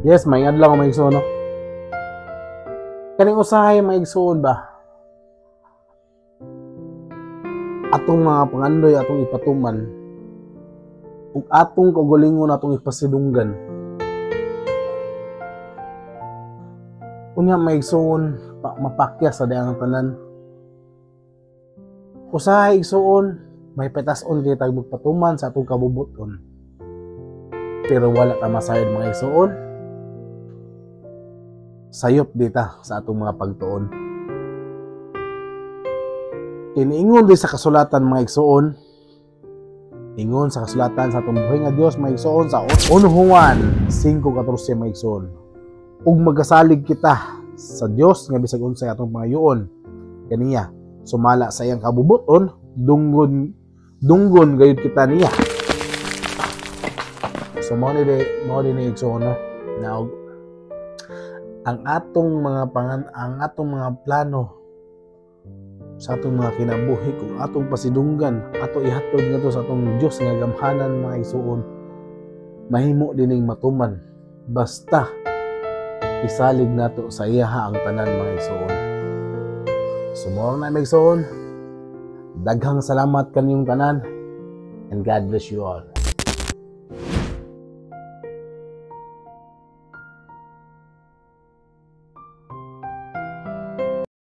Yes, may adlaw mga igsoon, no? Kaning usahay mga igsoon ba? Atong mga pangandoy, atong ipatuman, ug atong kaugalingon, atong ipasidunggan. Unya mga igsoon, mapakya sa dayang tanan. Usahay igsoon, may petason kita magpatuman sa atong kabubuton. Pero wala ta masayod mga igsoon. Sayop dita sa atong mga pagtuon. Kiniingon din sa kasulatan mga igsoon. Ingon sa kasulatan sa atong buhay nga Dios mga igsoon sa 1 Juan 5:14 mga igsoon. Ug magasalig kita sa Dios nga bisag unsay atong pangayoon kaniya sumala sa iyang kabubuton dunggon gayud kita niya. So mao ni igsoon, no? Na ang atong mga plano sa atong mga kinabuhi kung atong pasidunggan ato ihatod ngadto sa atong Dios nga gamhanan mga igsoon, mahimo dining matuman basta isalig nato sa iya ang tanan mga igsoon. Sumoro na mga igsoon, daghang salamat kaniyong tanan and God bless you all.